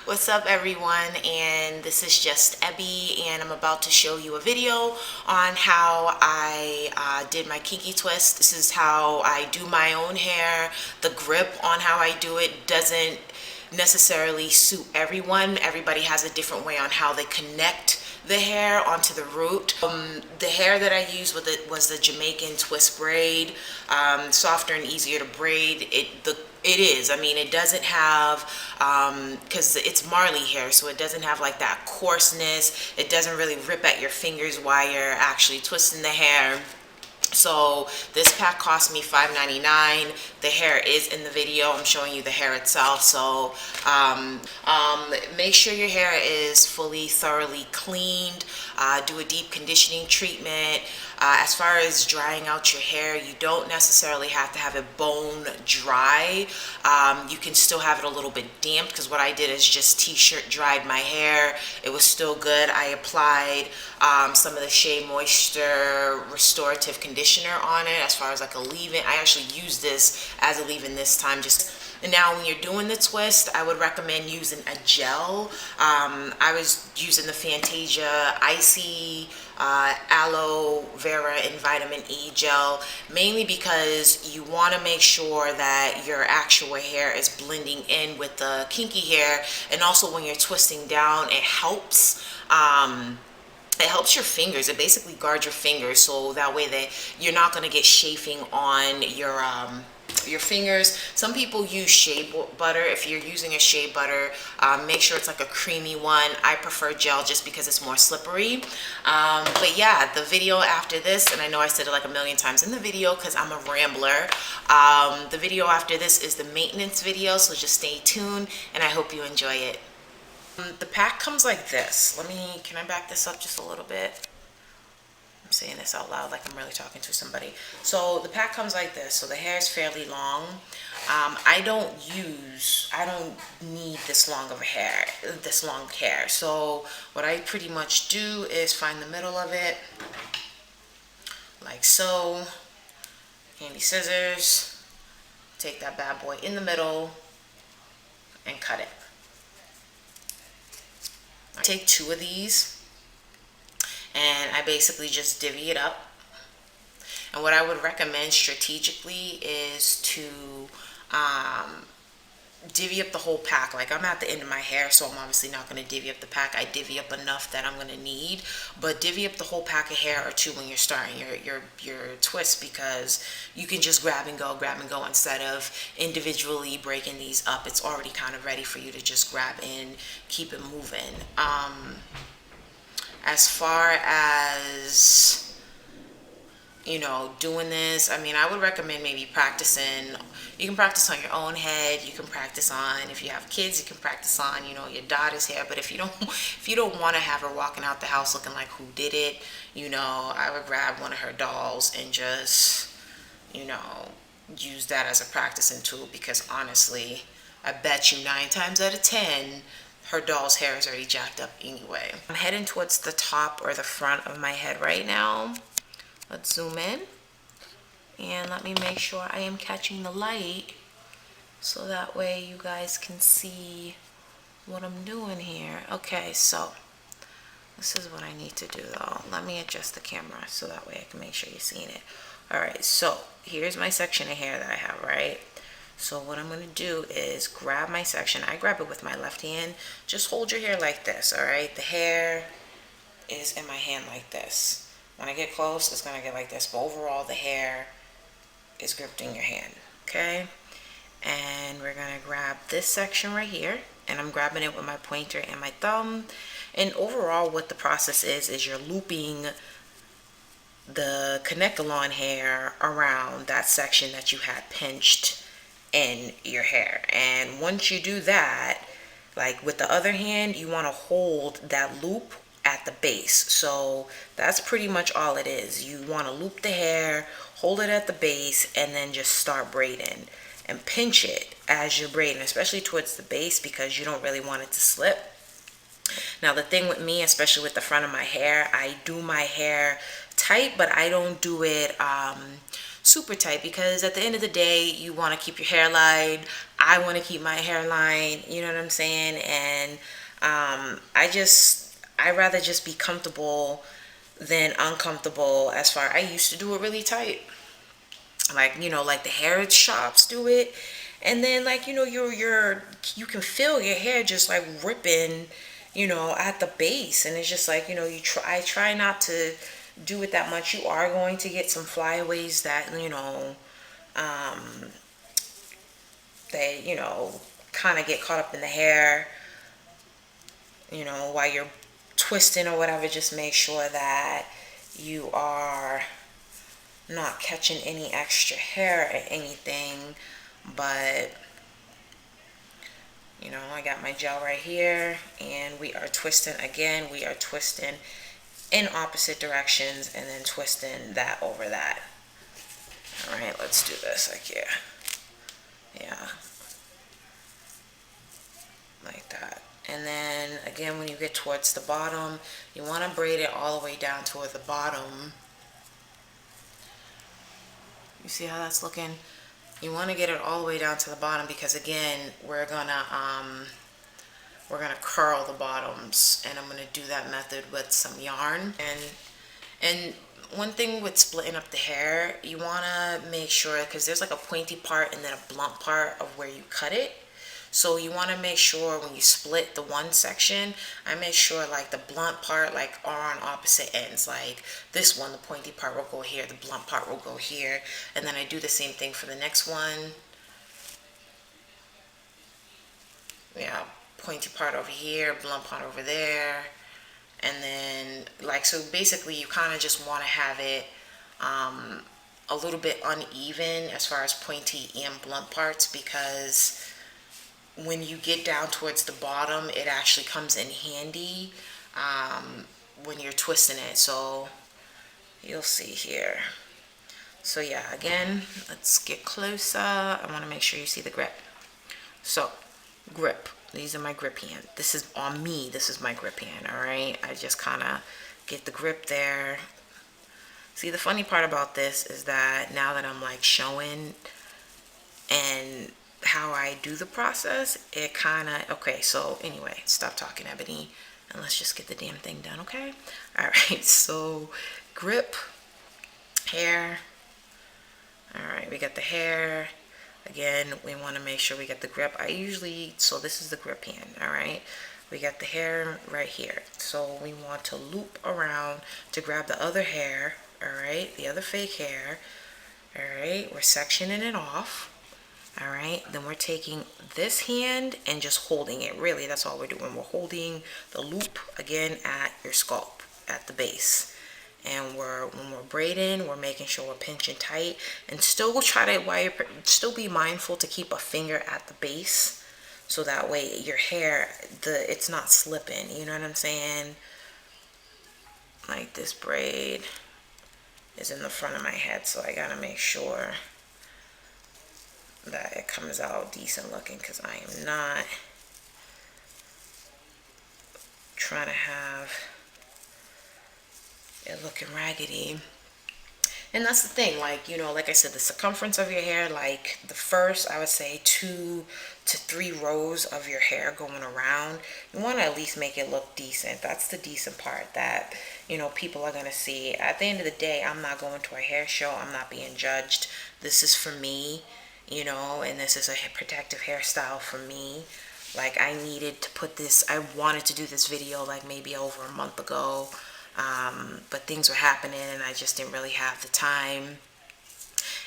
What's up everyone, and this is just Ebby, and I'm about to show you a video on how I did my kinky twist. This is how I do my own hair. The grip on how I do it doesn't necessarily suit everyone. Everybody has a different way on how they connect the hair onto the root. The hair that I used was the Jamaican twist braid, softer and easier to braid. It is. I mean, it doesn't have, because it's Marley hair, so it doesn't have like that coarseness. It doesn't really rip at your fingers while you're actually twisting the hair. So this pack cost me $5.99. The hair is in the video. I'm showing you the hair itself. So make sure your hair is fully, thoroughly cleaned. Do a deep conditioning treatment. As far as drying out your hair, you don't necessarily have to have it bone dry. You can still have it a little bit damp, because what I did is just t-shirt dried my hair. It was still good. I applied some of the Shea Moisture restorative conditioner on it as far as like a leave-in. I actually used this as a leave-in this time. And now when you're doing the twist, I would recommend using a gel. I was using the Fantasia Icy Aloe Vera and Vitamin E gel, mainly because you want to make sure that your actual hair is blending in with the kinky hair, and also when you're twisting down, it helps. It helps your fingers. It basically guards your fingers, so that way you're not going to get chafing on your fingers. Some people use shea butter. If you're using a shea butter, make sure it's like a creamy one. I prefer gel just because it's more slippery. But yeah, the video after this, and I know I said it like a million times in the video because I'm a rambler, the video after this is the maintenance video, so just stay tuned and I hope you enjoy it. The pack comes like this. Can I back this up just a little bit? I'm saying this out loud like I'm really talking to somebody. So the pack comes like this. So the hair is fairly long. I don't need this long hair. So what I pretty much do is find the middle of it, like so. Handy scissors. Take that bad boy in the middle and cut it. I take 2 of these and I basically just divvy it up. And what I would recommend strategically is to divvy up the whole pack. Like, I'm at the end of my hair, so I'm obviously not going to divvy up the pack. I divvy up enough that I'm going to need, but divvy up the whole pack of hair or 2 when you're starting your twist, because you can just grab and go instead of individually breaking these up. It's already kind of ready for you to just grab and keep it moving. As far as doing this, I mean, I would recommend maybe practicing. You can practice on your own head. You can practice on, if you have kids, you can practice on, your daughter's hair. But if you don't want to have her walking out the house looking like who did it, I would grab one of her dolls and just, use that as a practicing tool, because honestly, I bet you 9 times out of 10, her doll's hair is already jacked up anyway. I'm heading towards the top or the front of my head right now. Let's zoom in and let me make sure I am catching the light, so that way you guys can see what I'm doing here. Okay, so this is what I need to do though. Let me adjust the camera so that way I can make sure you're seeing it. Alright, so here's my section of hair that I have, right? So what I'm going to do is grab my section. I grab it with my left hand. Just hold your hair like this, alright? The hair is in my hand like this. When I get close, it's going to get like this. But overall, the hair is gripped in your hand, okay? And we're going to grab this section right here. And I'm grabbing it with my pointer and my thumb. And overall, what the process is you're looping the connect-along hair around that section that you had pinched in your hair. And once you do that, like with the other hand, you want to hold that loop at the base. So that's pretty much all it is. You want to loop the hair, hold it at the base, and then just start braiding and pinch it as you're braiding, especially towards the base, because you don't really want it to slip. Now the thing with me, especially with the front of my hair, I do my hair tight, but I don't do it super tight, because at the end of the day, you want to keep your hairline. I want to keep my hairline, you know what I'm saying? And I rather just be comfortable than uncomfortable. As far, I used to do it really tight, like, like the hair shops do it, and then, like, you can feel your hair just like ripping, at the base, and it's just like, I try not to do it that much. You are going to get some flyaways that, um they, kind of get caught up in the hair, while you're twisting or whatever. Just make sure that you are not catching any extra hair or anything. But I got my gel right here, and we are twisting again. We are twisting in opposite directions and then twisting that over that. All right, let's do this. Like, yeah, like that. And then again, when you get towards the bottom, you want to braid it all the way down toward the bottom. You see how that's looking? You want to get it all the way down to the bottom, because again, we're gonna curl the bottoms, and I'm gonna do that method with some yarn. And one thing with splitting up the hair, you want to make sure, because there's like a pointy part and then a blunt part of where you cut it. So you want to make sure when you split the one section, I make sure like the blunt part like are on opposite ends. Like this one, the pointy part will go here, the blunt part will go here, and then I do the same thing for the next one. Yeah, pointy part over here, blunt part over there. And then, like, so basically you kind of just want to have it a little bit uneven as far as pointy and blunt parts, because when you get down towards the bottom, it actually comes in handy when you're twisting it. So you'll see here. So yeah, again, let's get closer. I want to make sure you see the grip. So grip, these are my grip hand. This is on me, this is my grip hand. All right, I just kind of get the grip there. See, the funny part about this is that now that I'm like showing and how I do the process, it kind of, okay, so anyway, stop talking, Ebony, and let's just get the damn thing done. Okay, all right, so grip, hair. All right, we got the hair. Again, we want to make sure we get the grip. So this is the grip hand. All right, we got the hair right here, so we want to loop around to grab the other hair. All right, the other fake hair. All right, we're sectioning it off. All right, then we're taking this hand and just holding it. Really, that's all we're doing. We're holding the loop again at your scalp, at the base. And when we're braiding, we're making sure we're pinching tight, and still try to, still be mindful to keep a finger at the base, so that way your hair, it's not slipping. You know what I'm saying? Like this braid is in the front of my head, so I gotta make sure that it comes out decent looking, because I am not trying to have it looking raggedy. And that's the thing, like, like I said, the circumference of your hair, like the first, I would say 2 to 3 rows of your hair going around, you want to at least make it look decent. That's the decent part that, people are going to see. At the end of the day, I'm not going to a hair show. I'm not being judged. This is for me, and this is a protective hairstyle for me. Like, I needed to put this, I wanted to do this video like maybe over a month ago. But things were happening and I just didn't really have the time.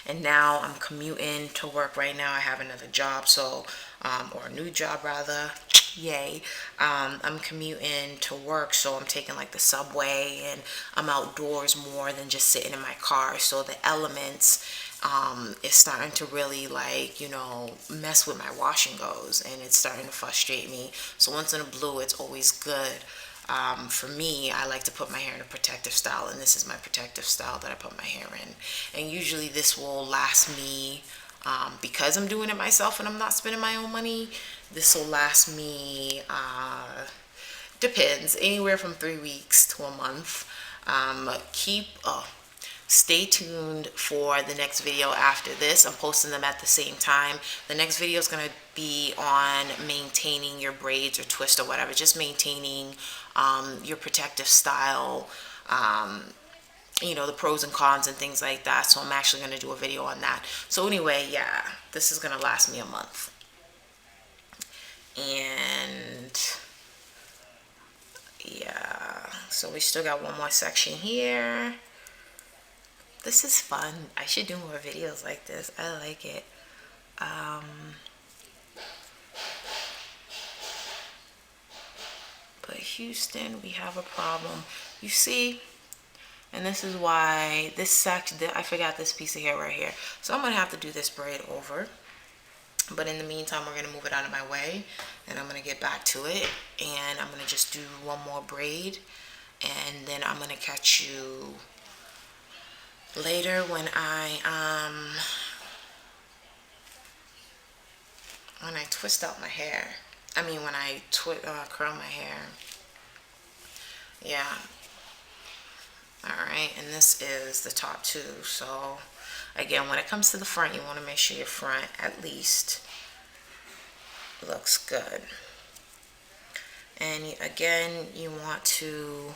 And now I'm commuting to work right now. I have another job, so, or a new job rather. Yay. I'm commuting to work, so I'm taking like the subway, and I'm outdoors more than just sitting in my car. So the elements is starting to really, like, mess with my wash and goes, and it's starting to frustrate me. So once in a blue, it's always good. For me, I like to put my hair in a protective style, and this is my protective style that I put my hair in. And usually this will last me, because I'm doing it myself and I'm not spending my own money, this will last me, depends, anywhere from 3 weeks to a month. stay tuned for the next video after this. I'm posting them at the same time. The next video is going to be on maintaining your braids or twist or whatever, just maintaining your protective style, you know, the pros and cons and things like that. So I'm actually going to do a video on that. So anyway, yeah, this is going to last me a month. And yeah, so we still got one more section here. This is fun. I should do more videos like this. I like it. But Houston, we have a problem. You see, and this is why this section, I forgot this piece of hair right here. So I'm going to have to do this braid over. But in the meantime, we're going to move it out of my way. And I'm going to get back to it. And I'm going to just do one more braid. And then I'm going to catch you later when I twist out my hair. I mean, when I curl my hair. Yeah. Alright, and this is the top two. So again, when it comes to the front, you want to make sure your front at least looks good. And again, you want to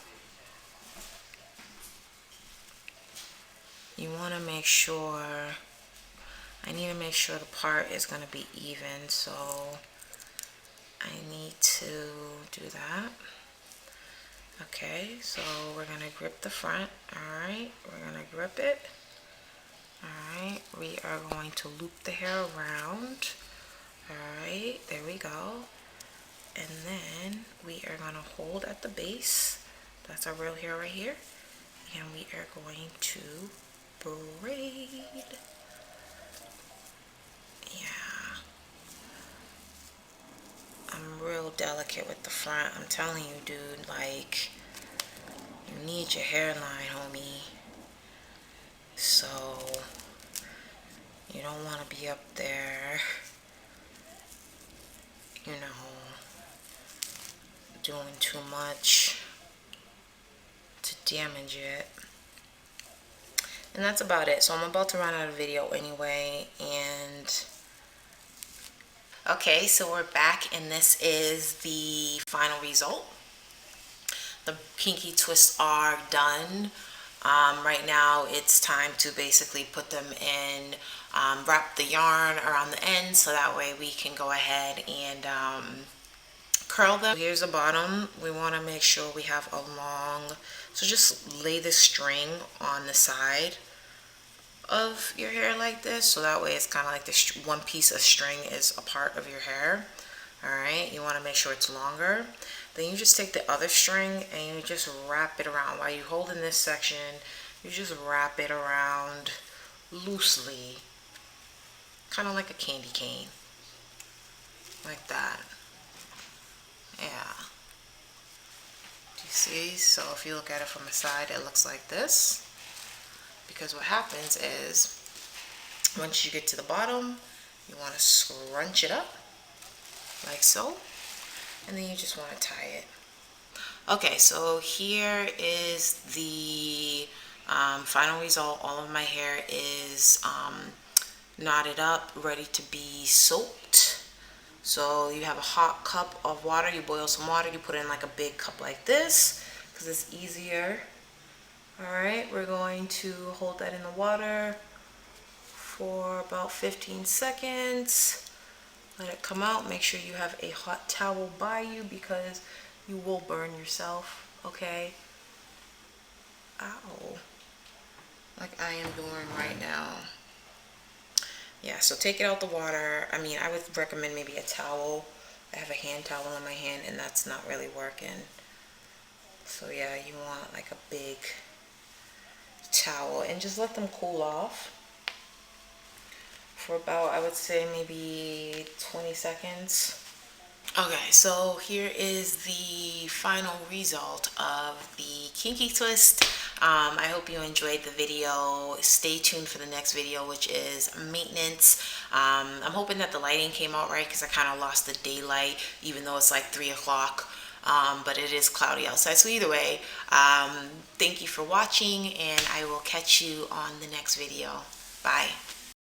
make sure, I need to make sure the part is going to be even, so I need to do that. Okay, so we're going to grip the front. Alright, we're going to grip it. Alright, we are going to loop the hair around. Alright, there we go. And then we are going to hold at the base. That's our real hair right here. And we are going to braid. Yeah. I'm real delicate with the front. I'm telling you, dude, like, you need your hairline, homie. So, you don't want to be up there, you know, doing too much to damage it. And that's about it. So I'm about to run out of video anyway. And okay, so we're back, and this is the final result. The kinky twists are done. Right now it's time to basically put them in, wrap the yarn around the end so that way we can go ahead and curl them. Here's the bottom. We want to make sure we have a long, so just lay the string on the side of your hair like this, so that way it's kind of like this one piece of string is a part of your hair. Alright, you want to make sure it's longer. Then you just take the other string and you just wrap it around. While you hold in this section, you just wrap it around loosely, kind of like a candy cane, like that. Yeah. Do you see? So if you look at it from the side, it looks like this. Because what happens is, once you get to the bottom, you want to scrunch it up, like so. And then you just want to tie it. Okay, so here is the final result. All of my hair is knotted up, ready to be soaked. So you have a hot cup of water, you boil some water, you put it in like a big cup like this, because it's easier. Alright, we're going to hold that in the water for about 15 seconds. Let it come out. Make sure you have a hot towel by you because you will burn yourself, okay? Ow. Like I am doing right now. Yeah, so take it out the water. I mean, I would recommend maybe a towel. I have a hand towel in my hand and that's not really working. So yeah, you want like a big towel and just let them cool off for about, I would say, maybe 20 seconds. Okay, so here is the final result of the kinky twist. I hope you enjoyed the video. Stay tuned for the next video, which is maintenance. I'm hoping that the lighting came out right because I kind of lost the daylight even though it's like 3 o'clock. but it is cloudy outside. So either way, thank you for watching, and I will catch you on the next video. Bye.